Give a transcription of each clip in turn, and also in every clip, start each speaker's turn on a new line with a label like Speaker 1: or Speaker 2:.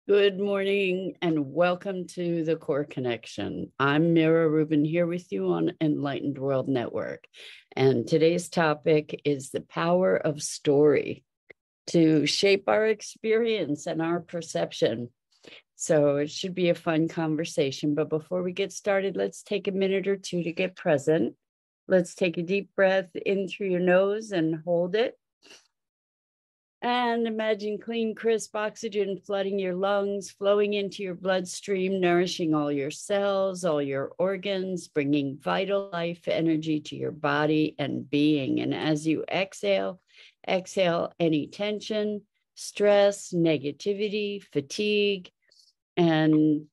Speaker 1: Good morning and welcome to the Core Connection. I'm Mira Rubin here with you on Enlightened World Network. And today's topic is the power of story to shape our experience and our perception. So it should be a fun conversation. But before we get started, let's take a minute or two to get present. Let's take a deep breath in through your nose and hold it. And imagine clean, crisp oxygen flooding your lungs, flowing into your bloodstream, nourishing all your cells, all your organs, bringing vital life energy to your body and being. And as you exhale any tension, stress, negativity, fatigue. And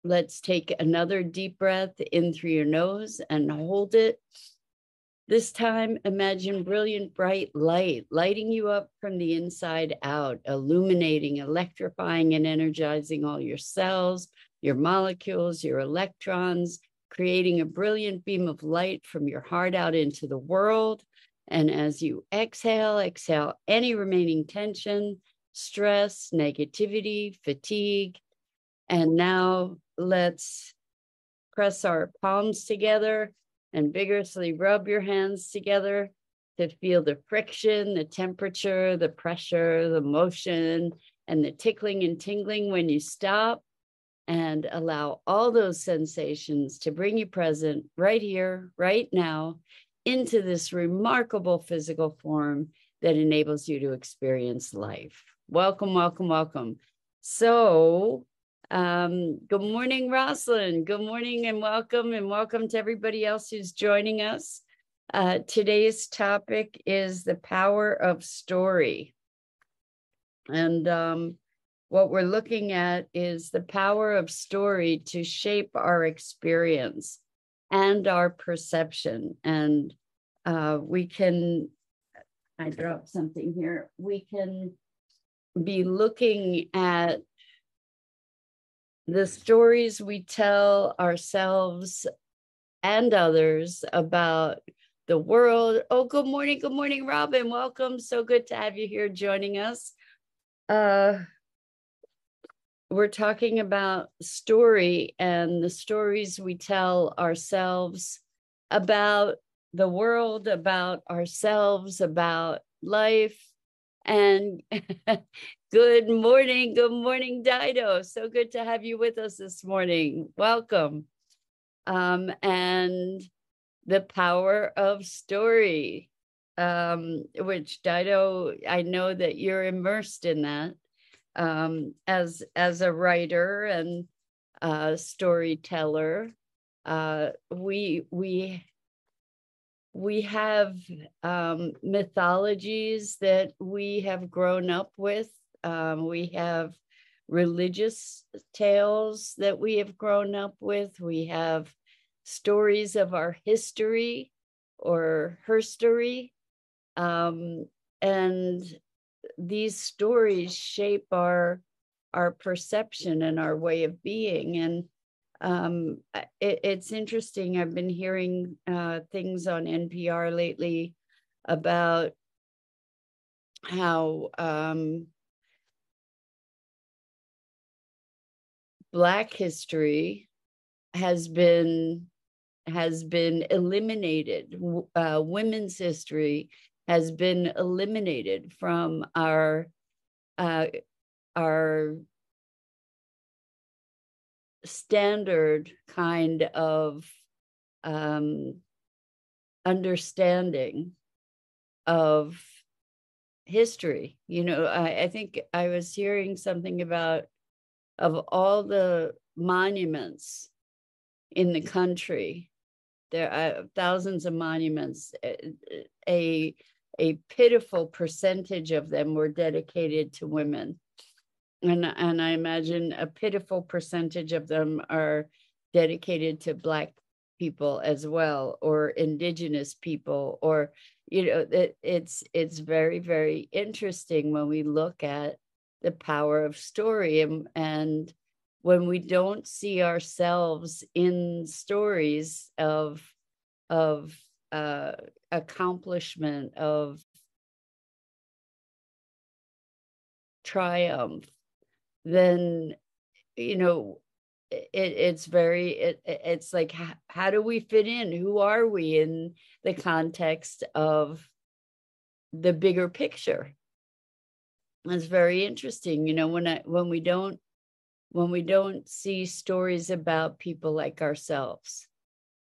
Speaker 1: let's take another deep breath in through your nose and hold it. This time, imagine brilliant, bright light lighting you up from the inside out, illuminating, electrifying, and energizing all your cells, your molecules, your electrons, creating a brilliant beam of light from your heart out into the world. And as you exhale any remaining tension, stress, negativity, fatigue. And now let's press our palms together and vigorously rub your hands together to feel the friction, the temperature, the pressure, the motion, and the tickling and tingling when you stop, and allow all those sensations to bring you present right here, right now, into this remarkable physical form that enables you to experience life. Welcome, welcome, welcome. So, good morning, Rosalind. Good morning and welcome to everybody else who's joining us. Today's topic is the power of story. And what we're looking at is the power of story to shape our experience and our perception. And I dropped something here. We can be looking at the stories we tell ourselves and others about the world. Oh, good morning, Robin. Welcome. So good to have you here joining us. We're talking about story and the stories we tell ourselves about the world, about ourselves, about life. And good morning, Dido. So good to have you with us this morning. Welcome. And the power of story, which Dido, I know that you're immersed in that as a writer and a storyteller. We have mythologies that we have grown up with. We have religious tales that we have grown up with. We have stories of our history or herstory. And these stories shape our perception and our way of being. And it's interesting. I've been hearing things on NPR lately about how Black history has been eliminated. Women's history has been eliminated from our standard kind of understanding of history. I think I was hearing something about, of all the monuments in the country, there are thousands of monuments. A pitiful percentage of them were dedicated to women. And I imagine a pitiful percentage of them are dedicated to Black people as well, or Indigenous people, or, it's very, very interesting when we look at the power of story, and when we don't see ourselves in stories of accomplishment, of triumph, then, you know, it's like, how do we fit in? Who are we in the context of the bigger picture? It's very interesting, you know, when we don't see stories about people like ourselves.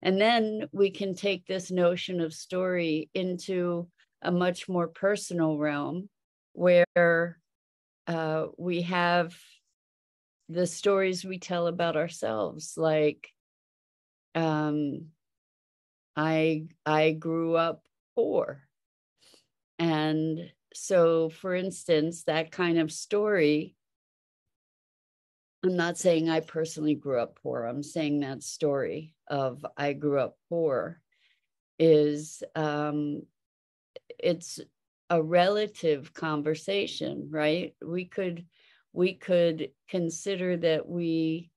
Speaker 1: And then we can take this notion of story into a much more personal realm where we have the stories we tell about ourselves, like I grew up poor. And so, for instance, that kind of story, I'm not saying I personally grew up poor. I'm saying that story of I grew up poor is it's a relative conversation, right? We could consider that we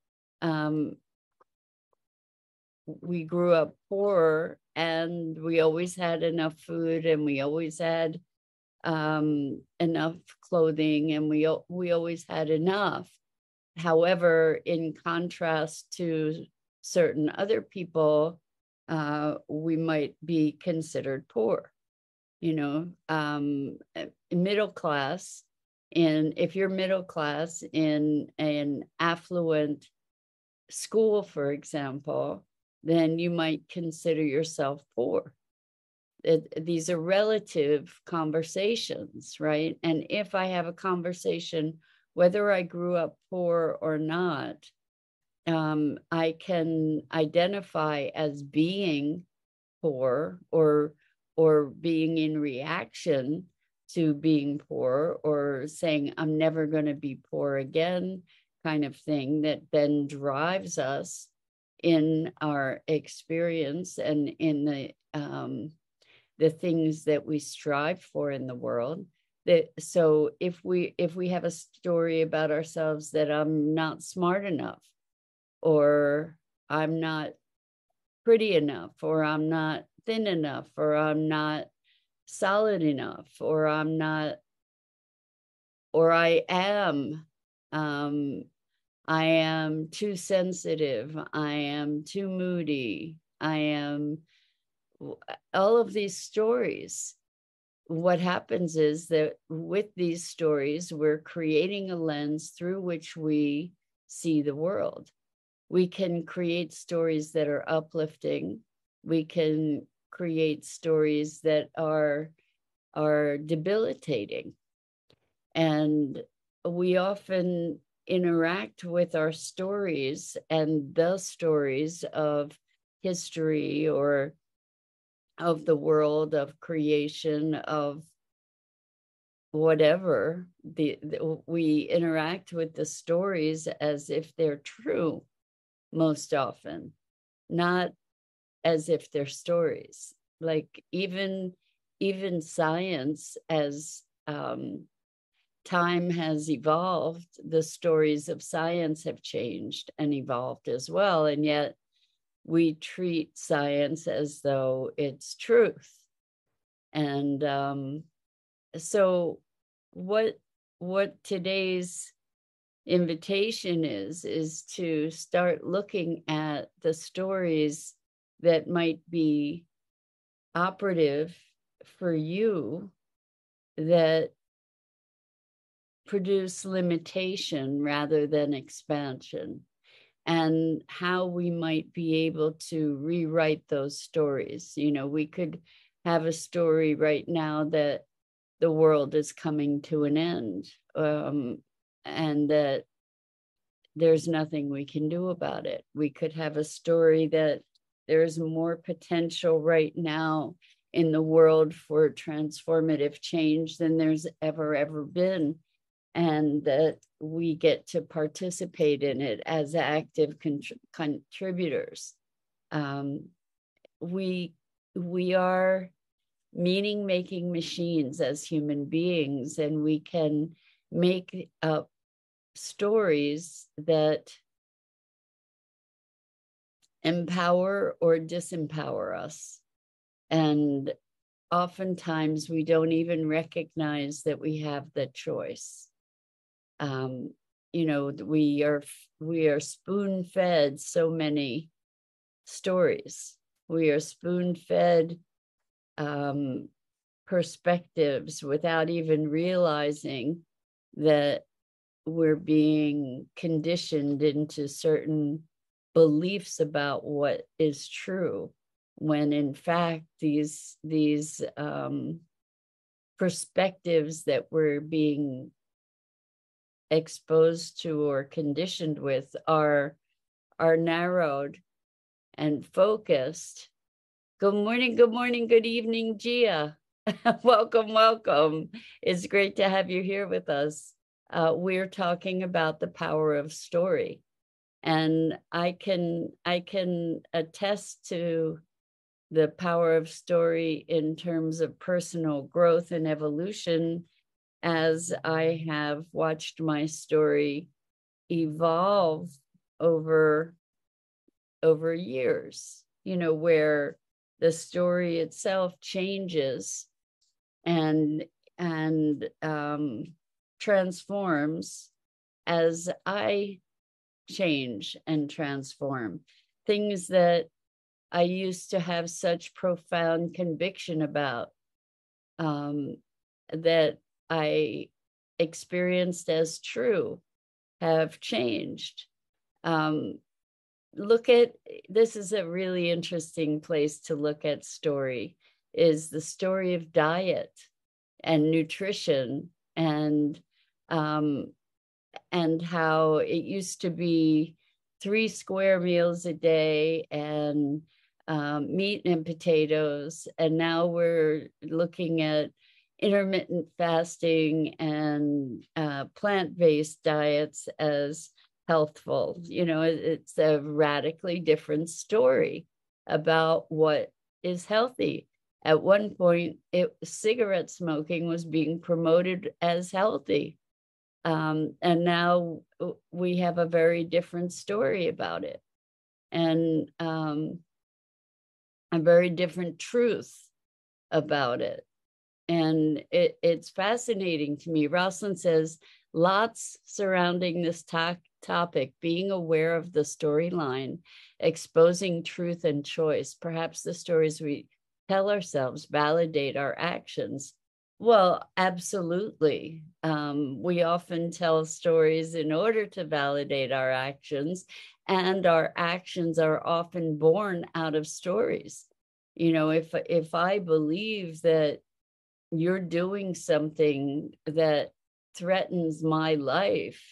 Speaker 1: grew up poor and we always had enough food and we always had enough clothing and we always had enough. However, in contrast to certain other people, we might be considered poor, you know, middle class. And if you're middle class in an affluent school, for example, then you might consider yourself poor. These are relative conversations, right? And if I have a conversation, whether I grew up poor or not, I can identify as being poor or being in reaction to being poor, or saying I'm never going to be poor again, kind of thing, that then drives us in our experience and in the things that we strive for in the world. That so if we have a story about ourselves that I'm not smart enough, or I'm not pretty enough, or I'm not thin enough, or I'm not solid enough, or I'm not, or I am too sensitive, I am too moody, I am, all of these stories. What happens is that with these stories, we're creating a lens through which we see the world. We can create stories that are uplifting. We can create stories that are debilitating. And we often interact with our stories and the stories of history or of the world, of creation, of whatever. We interact with the stories as if they're true most often, not as if they're stories. Like even science, as time has evolved, the stories of science have changed and evolved as well. And yet we treat science as though it's truth. And so what today's invitation is to start looking at the stories that might be operative for you, that produce limitation rather than expansion, and how we might be able to rewrite those stories. You know, we could have a story right now that the world is coming to an end, and that there's nothing we can do about it. We could have a story that there's more potential right now in the world for transformative change than there's ever been, and that we get to participate in it as active contributors. We are meaning-making machines as human beings, and we can make up stories that empower or disempower us. And oftentimes we don't even recognize that we have the choice. you know, we are spoon-fed so many stories. We are spoon-fed perspectives without even realizing that we're being conditioned into certain beliefs about what is true, when in fact these perspectives that we're being exposed to or conditioned with are narrowed and focused. Good morning, good evening, Gia. Welcome. It's great to have you here with us. We're talking about the power of story. And I can attest to the power of story in terms of personal growth and evolution, as I have watched my story evolve over years, you know, where the story itself changes and transforms as I change and transform. Things that I used to have such profound conviction about, that I experienced as true, have changed. Look at, this is a really interesting place to look at story, is the story of diet and nutrition, and how it used to be 3 square meals a day and meat and potatoes, and now we're looking at intermittent fasting and plant-based diets as healthful. You know, it's a radically different story about what is healthy. At one point, cigarette smoking was being promoted as healthy. And now we have a very different story about it, and a very different truth about it. And it's fascinating to me. Rosalind says, lots surrounding this topic, being aware of the storyline, exposing truth and choice. Perhaps the stories we tell ourselves validate our actions. Well, absolutely. We often tell stories in order to validate our actions, and our actions are often born out of stories. You know, if I believe that you're doing something that threatens my life,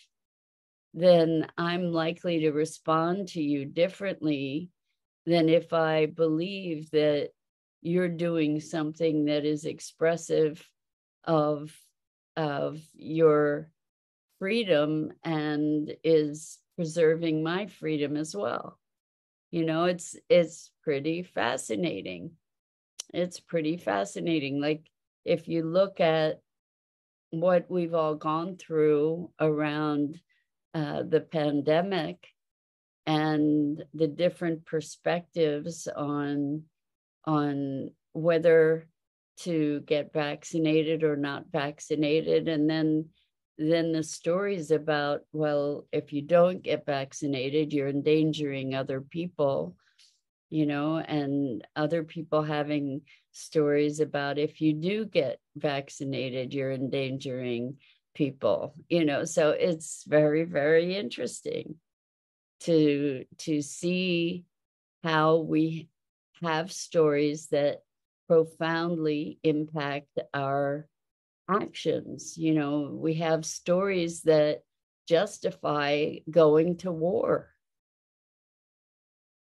Speaker 1: then I'm likely to respond to you differently than if I believe that you're doing something that is expressive of your freedom and is preserving my freedom as well. You know, it's pretty fascinating. It's pretty fascinating. Like, if you look at what we've all gone through around the pandemic and the different perspectives on whether to get vaccinated or not vaccinated, and then the stories about, well, if you don't get vaccinated, you're endangering other people, you know, and other people having stories about, if you do get vaccinated, you're endangering people, you know. So it's very, very interesting to see how we have stories that profoundly impact our actions. You know, we have stories that justify going to war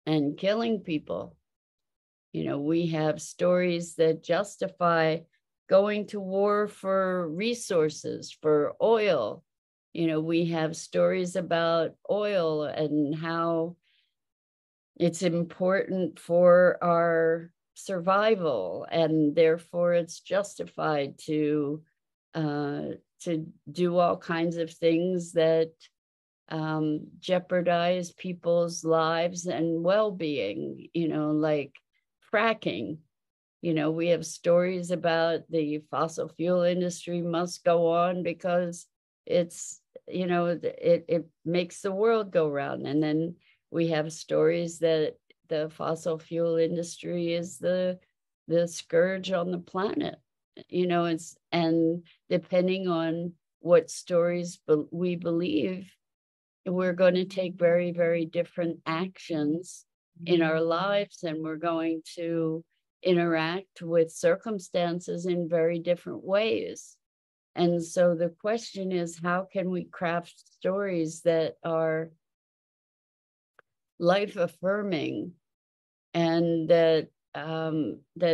Speaker 1: and killing people. You know, we have stories that justify going to war for resources, for oil. You know, we have stories about oil and how it's important for our survival, and therefore it's justified to do all kinds of things that jeopardize people's lives and well-being, you know, like fracking. You know, we have stories about the fossil fuel industry must go on because it's, it makes the world go round. And then we have stories that the fossil fuel industry is the scourge on the planet. And depending on what stories we believe, we're going to take very, very different actions in our lives, and we're going to interact with circumstances in very different ways. And so the question is, how can we craft stories that are life affirming and that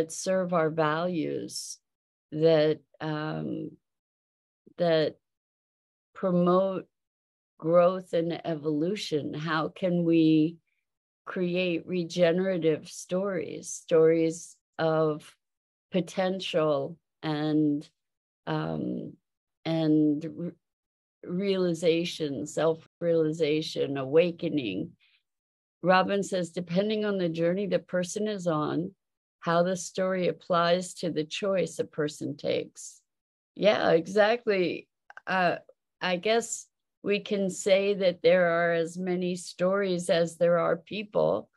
Speaker 1: serve our values, that promote growth and evolution? How can we create regenerative stories of potential and realization, self-realization, awakening? Rubin says, depending on the journey the person is on, how the story applies to the choice a person takes. Yeah, exactly. I guess we can say that there are as many stories as there are people.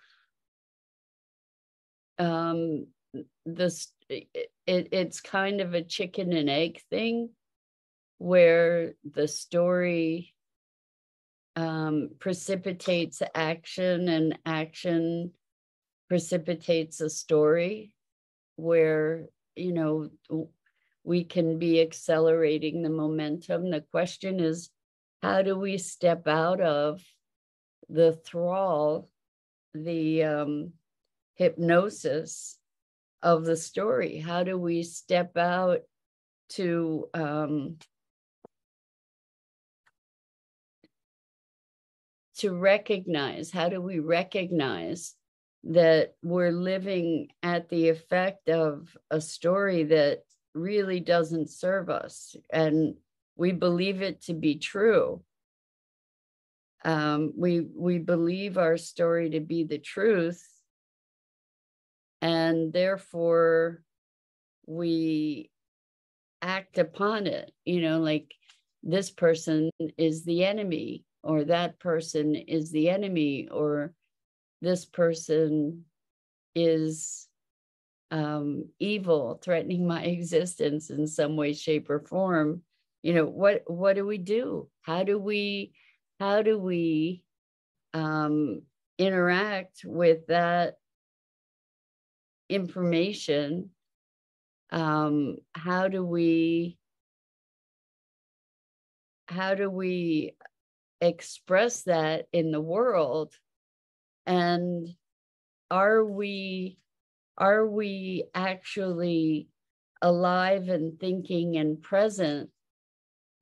Speaker 1: It's kind of a chicken and egg thing, where the story precipitates action, and action precipitates a story, where we can be accelerating the momentum. The question is, how do we step out of the thrall, the hypnosis of the story? How do we step out to recognize? How do we recognize that we're living at the effect of a story that really doesn't serve us, and we believe it to be true? We believe our story to be the truth, and therefore we act upon it. Like, this person is the enemy, or that person is the enemy, or this person is evil, threatening my existence in some way, shape, or form. What do we do? How do we interact with that information? How do we express that in the world? And are we actually alive and thinking and present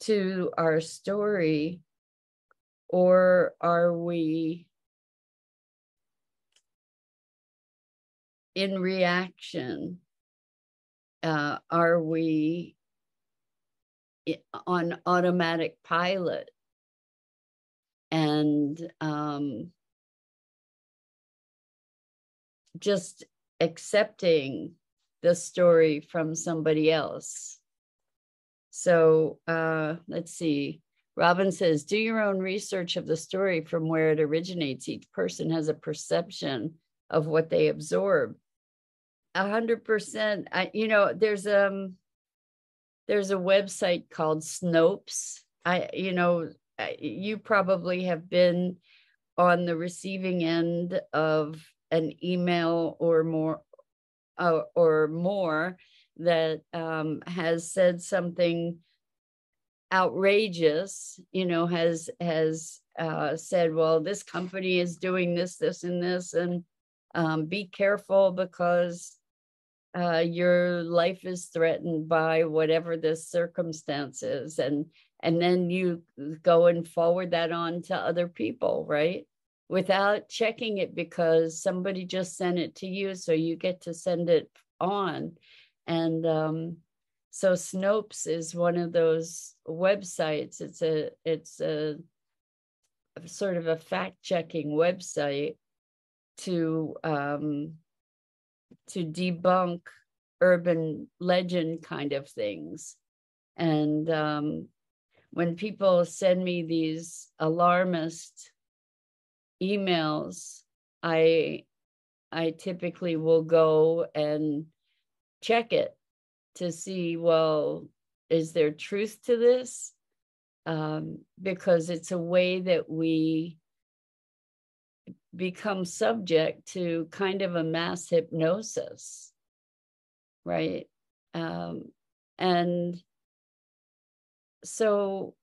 Speaker 1: to our story, or are we in reaction? Are we on automatic pilot and just accepting the story from somebody else? So let's see. Rubin says, do your own research of the story from where it originates. Each person has a perception of what they absorb. 100%. There's a website called Snopes. You probably have been on the receiving end of an email or more that has said something outrageous, has said, well, this company is doing this, and this, and be careful because your life is threatened by whatever the circumstance is. And then you go and forward that on to other people, right? Without checking it, because somebody just sent it to you, so you get to send it on. And so Snopes is one of those websites. It's a sort of a fact-checking website to debunk urban legend kind of things. And when people send me these alarmist emails, I typically will go and check it to see, well, is there truth to this? Because it's a way that we become subject to kind of a mass hypnosis, right? And so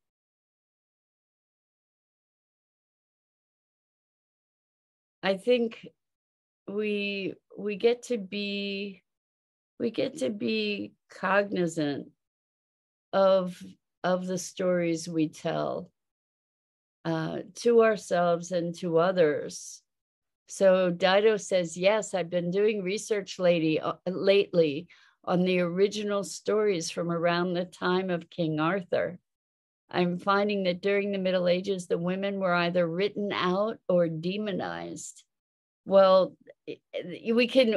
Speaker 1: I think we get to be cognizant of the stories we tell to ourselves and to others. So Dido says, yes, I've been doing research lately on the original stories from around the time of King Arthur. I'm finding that during the Middle Ages, the women were either written out or demonized. Well, we can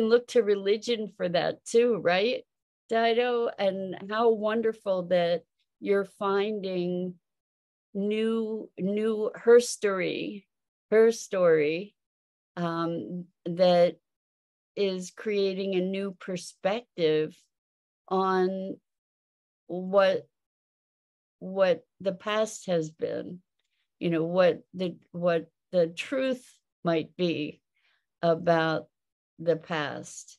Speaker 1: look to religion for that too, right, Dido? And how wonderful that you're finding new her story that is creating a new perspective on what the past has been, what the truth might be about the past.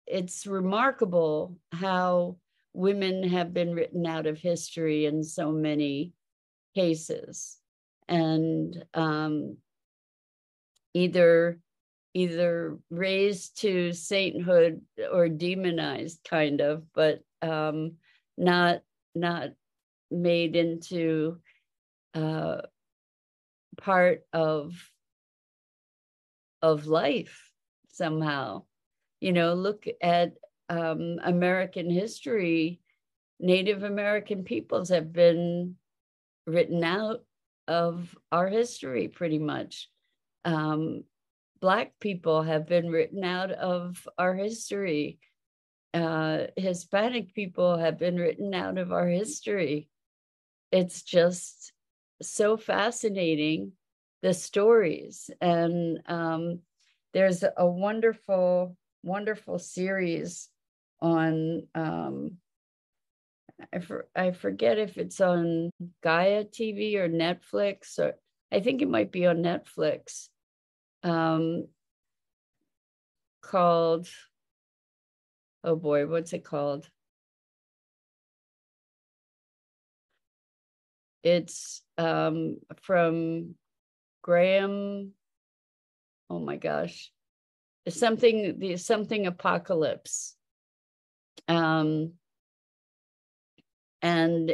Speaker 1: It's remarkable how women have been written out of history in so many cases, and either raised to sainthood or demonized, kind of, but not made into part of life somehow. Look at American history. Native American peoples have been written out of our history pretty much. Black people have been written out of our history. Hispanic people have been written out of our history. It's just so fascinating, the stories. And there's a wonderful series on, I forget if it's on Gaia TV or Netflix, or I think it might be on Netflix, called, oh boy, what's it called? It's from Graham, oh my gosh, something apocalypse. And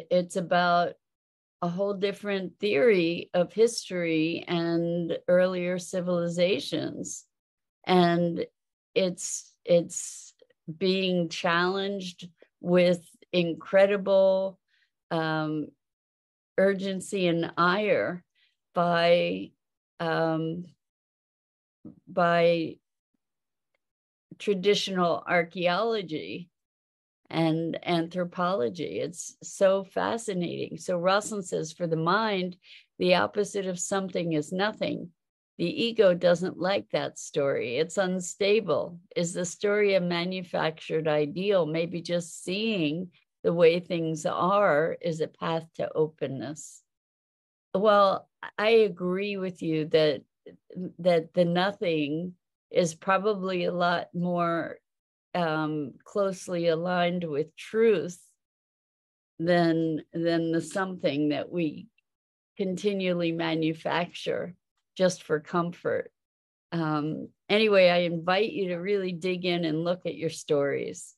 Speaker 1: it's about a whole different theory of history and earlier civilizations. And it's being challenged with incredible urgency and ire by traditional archaeology and anthropology. It's so fascinating. So Rosalind says, for the mind, the opposite of something is nothing. The ego doesn't like that story. It's unstable. Is the story a manufactured ideal? Maybe just seeing the way things are is a path to openness. Well, I agree with you that the nothing is probably a lot more closely aligned with truth than the something that we continually manufacture just for comfort. Anyway, I invite you to really dig in and look at your stories.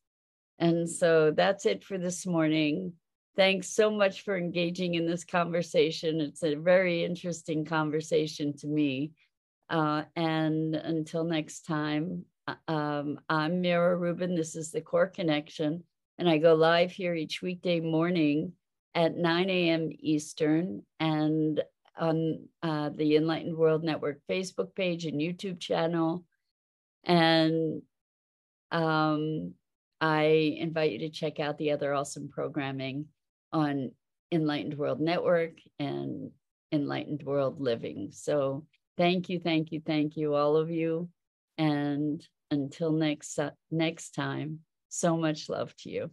Speaker 1: And so that's it for this morning. Thanks so much for engaging in this conversation. It's a very interesting conversation to me. And until next time, I'm Mira Rubin. This is the Core Connection, and I go live here each weekday morning at 9 a.m. Eastern, and on the Enlightened World Network Facebook page and YouTube channel. And I invite you to check out the other awesome programming. on Enlightened World Network and Enlightened World Living. So thank you, all of you. And until next time, so much love to you.